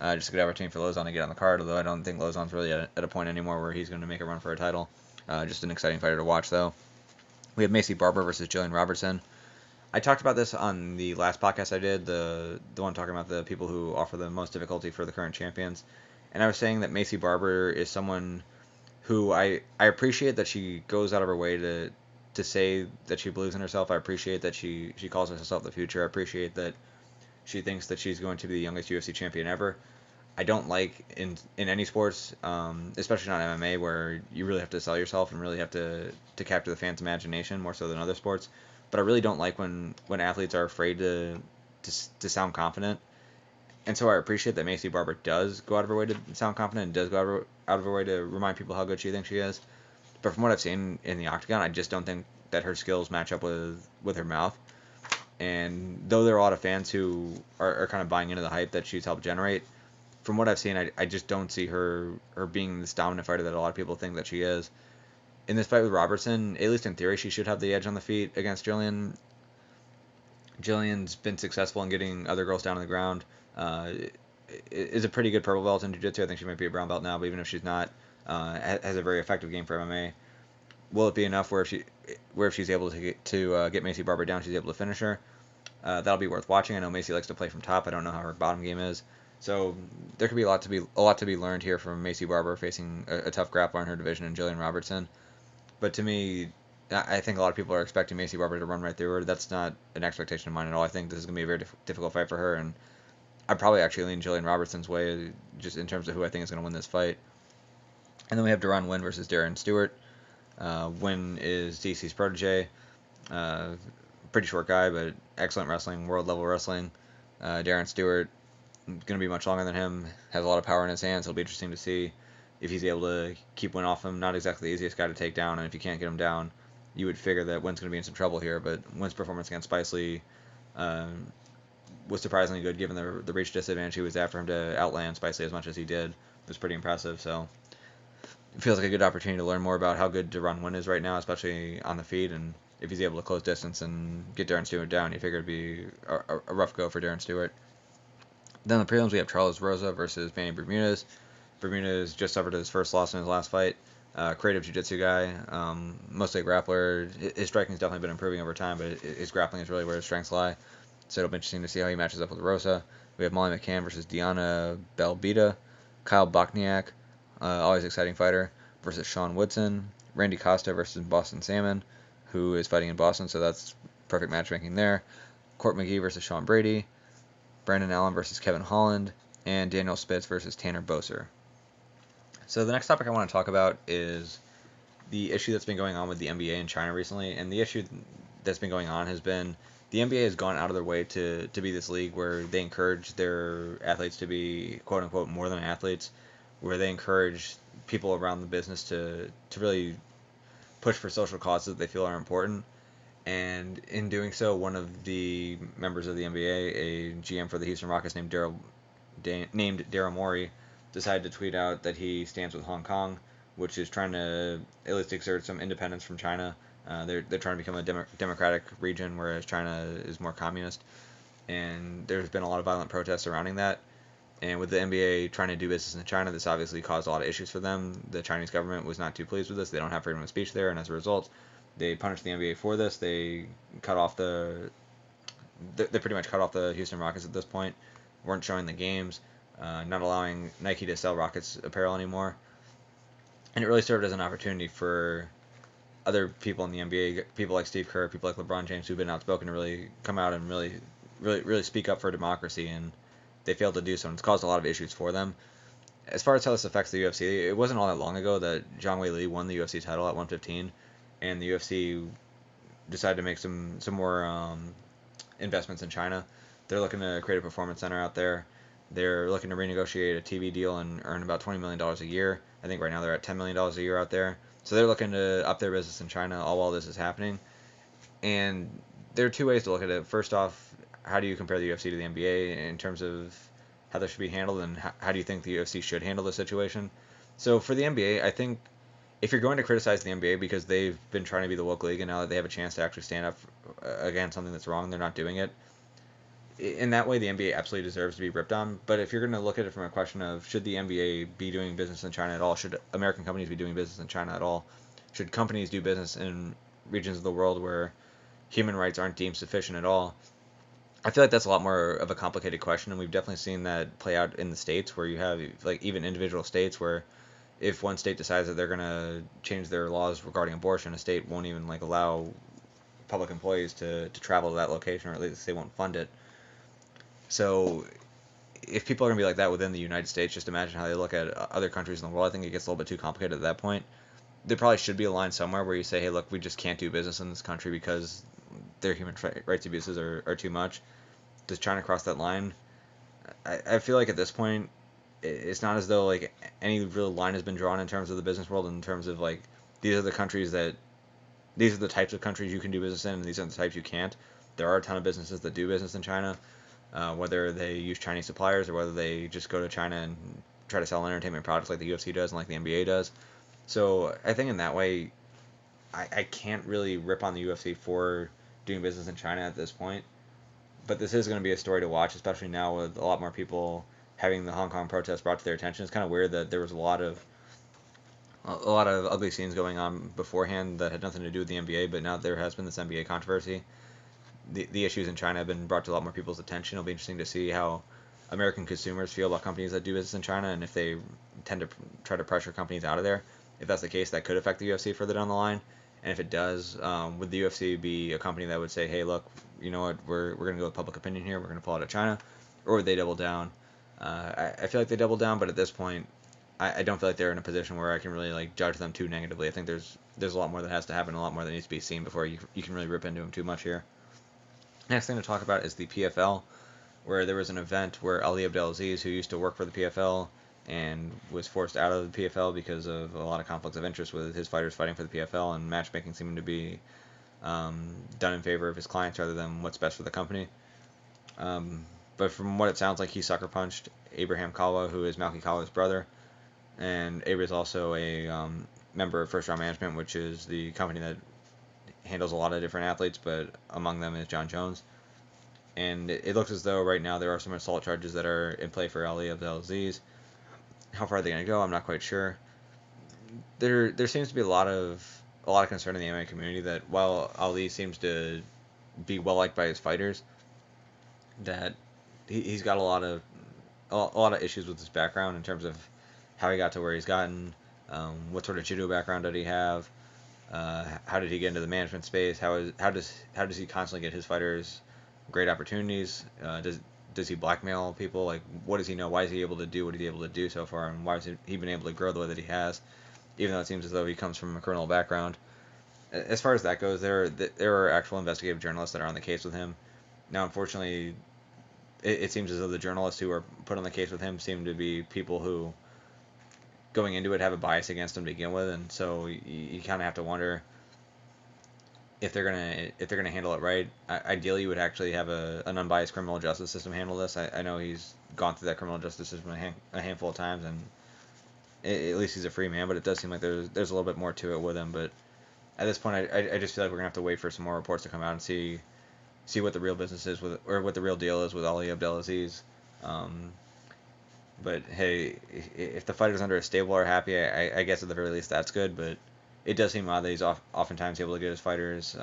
Just a good opportunity for Lozon to get on the card, although I don't think Lozon's really at a point anymore where he's going to make a run for a title. Just an exciting fighter to watch, though. We have Macy Barber versus Jillian Robertson. I talked about this on the last podcast I did, the one talking about the people who offer the most difficulty for the current champions. And I was saying that Macy Barber is someone who I appreciate that she goes out of her way to say that she believes in herself. I appreciate that she calls herself the future. I appreciate that she thinks that she's going to be the youngest UFC champion ever. I don't like in any sports, especially not MMA, where you really have to sell yourself and really have to capture the fans' imagination more so than other sports. But I really don't like when athletes are afraid to sound confident. And so I appreciate that Macy Barber does go out of her way to sound confident and does go out of her way to remind people how good she thinks she is. But from what I've seen in the octagon, I just don't think that her skills match up with her mouth. And though there are a lot of fans who are kind of buying into the hype that she's helped generate, from what I've seen, I just don't see her being this dominant fighter that a lot of people think that she is. In this fight with Robertson, at least in theory, she should have the edge on the feet against Jillian. Jillian's been successful in getting other girls down on the ground. Is a pretty good purple belt in jiu-jitsu. I think she might be a brown belt now, but even if she's not, has a very effective game for MMA. Will it be enough where if she's able to get Macy Barber down, she's able to finish her? That'll be worth watching. I know Macy likes to play from top. I don't know how her bottom game is. So there could be a lot to be learned here from Macy Barber facing a tough grappler in her division and Jillian Robertson. But to me, I think a lot of people are expecting Macy Barber to run right through her. That's not an expectation of mine at all. I think this is going to be a very difficult fight for her, and I'd probably actually lean Jillian Robertson's way just in terms of who I think is going to win this fight. And then we have Deron Winn versus Darren Stewart. Winn is DC's protege. Pretty short guy, but excellent wrestling, world-level wrestling. Darren Stewart, going to be much longer than him, has a lot of power in his hands. It'll be interesting to see if he's able to keep Winn off him. Not exactly the easiest guy to take down, and if you can't get him down, you would figure that Winn's going to be in some trouble here. But Winn's performance against Spice Lee was surprisingly good, given the reach disadvantage he was after him to outland Spice Lee as much as he did. It was pretty impressive, so it feels like a good opportunity to learn more about how good Deron Winn is right now, especially on the feet, and if he's able to close distance and get Darren Stewart down, you figure it'd be a rough go for Darren Stewart. Then the prelims, we have Charles Rosa versus Manny Bermudez. Bermudez just suffered his first loss in his last fight. Creative jiu-jitsu guy, mostly a grappler. His striking's definitely been improving over time, but his grappling is really where his strengths lie. So it'll be interesting to see how he matches up with Rosa. We have Molly McCann versus Diana Belbita. Kyle Bochniak, always exciting fighter, versus Sean Woodson. Randy Costa versus Boston Salmon, who is fighting in Boston, so that's perfect matchmaking there. Court McGee versus Sean Brady. Brandon Allen versus Kevin Holland. And Daniel Spitz versus Tanner Boser. So the next topic I want to talk about is the issue that's been going on with the NBA in China recently. And the issue that's been going on has been the NBA has gone out of their way to be this league where they encourage their athletes to be, quote-unquote, more than athletes, where they encourage people around the business to really push for social causes that they feel are important. And in doing so, one of the members of the NBA, a GM for the Houston Rockets named Daryl Morey, decided to tweet out that he stands with Hong Kong, which is trying to at least exert some independence from China. They're trying to become a democratic region, whereas China is more communist. And there's been a lot of violent protests surrounding that. And with the NBA trying to do business in China, this obviously caused a lot of issues for them. The Chinese government was not too pleased with this. They don't have freedom of speech there, and as a result, they punished the NBA for this. They cut off they pretty much cut off the Houston Rockets at this point. Weren't showing the games, not allowing Nike to sell Rockets apparel anymore. And it really served as an opportunity for other people in the NBA, people like Steve Kerr, people like LeBron James, who've been outspoken, to really come out and really speak up for democracy, and they failed to do so, and it's caused a lot of issues for them. As far as how this affects the UFC, it wasn't all that long ago that Zhang Weili won the UFC title at 115, and the UFC decide to make some more investments in China. They're looking to create a performance center out there. They're looking to renegotiate a TV deal and earn about $20 million a year. I think right now they're at $10 million a year out there. So they're looking to up their business in China all while this is happening. And there are two ways to look at it. First off, how do you compare the UFC to the NBA in terms of how this should be handled, and how do you think the UFC should handle the situation? So for the NBA, I think if you're going to criticize the NBA because they've been trying to be the woke league and now that they have a chance to actually stand up against something that's wrong, they're not doing it. In that way, the NBA absolutely deserves to be ripped on. But if you're going to look at it from a question of should the NBA be doing business in China at all, should American companies be doing business in China at all, should companies do business in regions of the world where human rights aren't deemed sufficient at all, I feel like that's a lot more of a complicated question, and we've definitely seen that play out in the states where you have like even individual states where if one state decides that they're going to change their laws regarding abortion, a state won't even like allow public employees to travel to that location, or at least they won't fund it. So if people are going to be like that within the United States, just imagine how they look at other countries in the world. I think it gets a little bit too complicated at that point. There probably should be a line somewhere where you say, hey, look, we just can't do business in this country because their human rights abuses are too much. Does China cross that line? I feel like at this point, it's not as though like any real line has been drawn in terms of the business world, in terms of like these are the countries that these are the types of countries you can do business in, and these are the types you can't. There are a ton of businesses that do business in China, whether they use Chinese suppliers or whether they just go to China and try to sell entertainment products like the UFC does and like the NBA does. So I think in that way, I can't really rip on the UFC for doing business in China at this point. But this is going to be a story to watch, especially now with a lot more people having the Hong Kong protests brought to their attention. It's kind of weird that there was a lot of ugly scenes going on beforehand that had nothing to do with the NBA, but now there has been this NBA controversy. The issues in China have been brought to a lot more people's attention. It'll be interesting to see how American consumers feel about companies that do business in China, and if they tend to try to pressure companies out of there. If that's the case, that could affect the UFC further down the line. And if it does, would the UFC be a company that would say, hey, look, you know what, we're going to go with public opinion here, we're going to pull out of China? Or would they double down? I feel like they double down, but at this point, I don't feel like they're in a position where I can really like judge them too negatively. I think there's a lot more that has to happen, a lot more that needs to be seen before you can really rip into them too much here. Next thing to talk about is the PFL, where there was an event where Ali Abdelaziz, who used to work for the PFL and was forced out of the PFL because of a lot of conflicts of interest with his fighters fighting for the PFL, and matchmaking seeming to be done in favor of his clients rather than what's best for the company. But from what it sounds like, he sucker punched Abraham Kawa, who is Malky Kawa's brother, and Abe is also a member of First Round Management, which is the company that handles a lot of different athletes, but among them is John Jones. And it looks as though right now there are some assault charges that are in play for Ali Abdelaziz. How far are they going to go? I'm not quite sure. There seems to be a lot of concern in the MMA community that while Ali seems to be well liked by his fighters, that he's got a lot of issues with his background in terms of how he got to where he's gotten, what sort of judo background did he have, how did he get into the management space, how does he constantly get his fighters great opportunities, does he blackmail people, like what does he know, why is he able to do what he's able to do so far, and why has he been able to grow the way that he has, even though it seems as though he comes from a criminal background. As far as that goes, there are actual investigative journalists that are on the case with him. Now, unfortunately, it seems as though the journalists who are put on the case with him seem to be people who, going into it, have a bias against him to begin with, and so you kind of have to wonder if they're gonna handle it right. Ideally, you would actually have an unbiased criminal justice system handle this. I know he's gone through that criminal justice system a handful of times, and at least he's a free man. But it does seem like there's a little bit more to it with him. But at this point, I just feel like we're gonna have to wait for some more reports to come out and see what the real business is with, or what the real deal is with Ali Abdelaziz. But hey, if the fighters under a stable are happy, I guess at the very least that's good. But it does seem odd that he's oftentimes able to get his fighters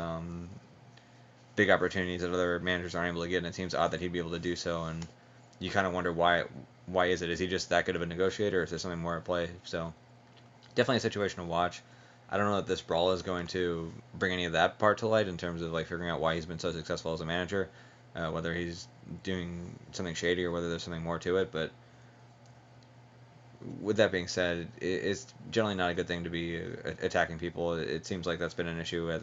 big opportunities that other managers aren't able to get, and it seems odd that he'd be able to do so. And you kind of wonder why is it? Is he just that good of a negotiator, or is there something more at play? So definitely a situation to watch. I don't know that this brawl is going to bring any of that part to light in terms of like figuring out why he's been so successful as a manager, whether he's doing something shady or whether there's something more to it. But with that being said, it's generally not a good thing to be attacking people. It seems like that's been an issue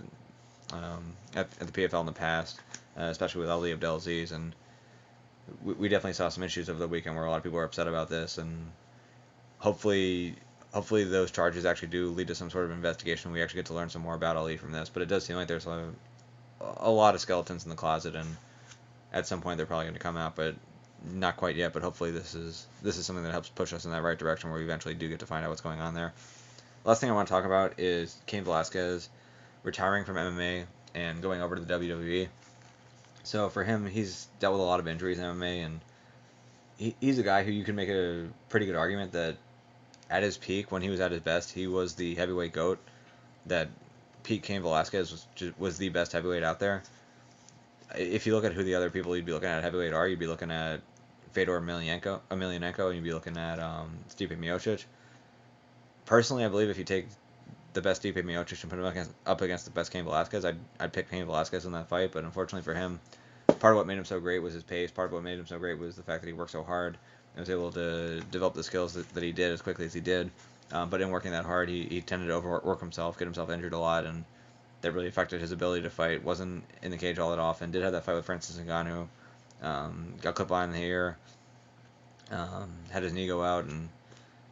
at the PFL in the past, especially with Ali Abdelaziz, and we definitely saw some issues over the weekend where a lot of people were upset about this, and hopefully those charges actually do lead to some sort of investigation. We actually get to learn some more about Ali from this, but it does seem like there's a lot of skeletons in the closet, and at some point they're probably going to come out, but not quite yet. But hopefully this is something that helps push us in that right direction, where we eventually do get to find out what's going on there. Last thing I want to talk about is Cain Velazquez retiring from MMA and going over to the WWE. So for him, he's dealt with a lot of injuries in MMA, and he's a guy who you can make a pretty good argument that at his peak, when he was at his best, he was the heavyweight GOAT. That peak Cain Velazquez was the best heavyweight out there. If you look at who the other people you'd be looking at heavyweight are, you'd be looking at Fedor Emelianenko, and you'd be looking at Stipe Miocic. Personally, I believe if you take the best Stipe Miocic and put him up against the best Cain Velazquez, I'd pick Cain Velazquez in that fight. But unfortunately for him, part of what made him so great was his pace. Part of what made him so great was the fact that he worked so hard and was able to develop the skills that he did as quickly as he did. But in working that hard, he tended to overwork himself, get himself injured a lot, and that really affected his ability to fight. Wasn't in the cage all that often. Did have that fight with Francis Ngannou. Got clipped behind the ear. Had his knee go out, and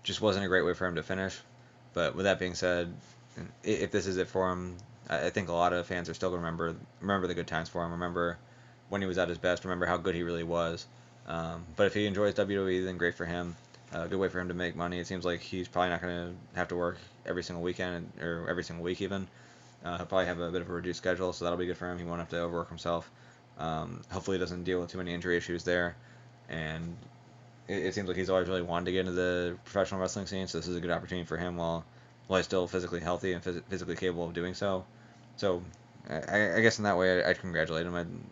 just wasn't a great way for him to finish. But with that being said, if this is it for him, I think a lot of fans are still going to remember the good times for him. Remember when he was at his best. Remember how good he really was. But if he enjoys WWE, then great for him. Good way for him to make money. It seems like he's probably not going to have to work every single weekend or every single week even. He'll probably have a bit of a reduced schedule, so that'll be good for him. He won't have to overwork himself. Hopefully he doesn't deal with too many injury issues there. And it seems like he's always really wanted to get into the professional wrestling scene, so this is a good opportunity for him while he's still physically healthy and physically capable of doing so. So I guess in that way I'd congratulate him.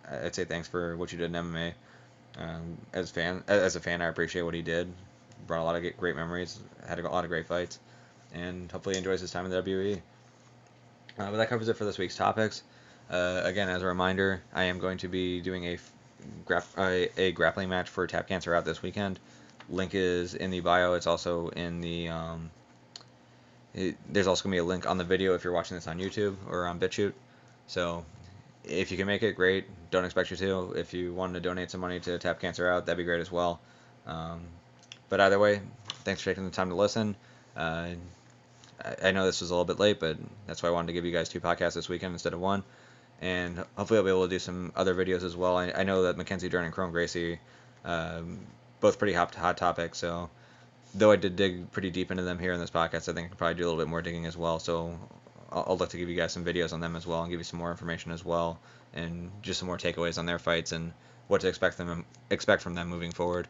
I'd say thanks for what you did in MMA. As a fan, I appreciate what he did. Brought a lot of great memories. Had a lot of great fights, and hopefully he enjoys his time in the WWE. But that covers it for this week's topics. Again, as a reminder, I am going to be doing a grappling match for Tap Cancer out this weekend. Link is in the bio. It's also in the there's also gonna be a link on the video if you're watching this on YouTube or on BitChute. So if you can make it, great. Don't expect you to. If you wanted to donate some money to Tap Cancer out, that'd be great as well. But either way, thanks for taking the time to listen. I know this was a little bit late, but that's why I wanted to give you guys 2 podcasts this weekend instead of 1. And hopefully I'll be able to do some other videos as well. I know that Mackenzie, Dern, and Kron Gracie, both pretty hot topics. So though I did dig pretty deep into them here in this podcast, I think I can probably do a little bit more digging as well. So I'll look to give you guys some videos on them as well and give you some more information as well, and just some more takeaways on their fights and what to expect from them moving forward.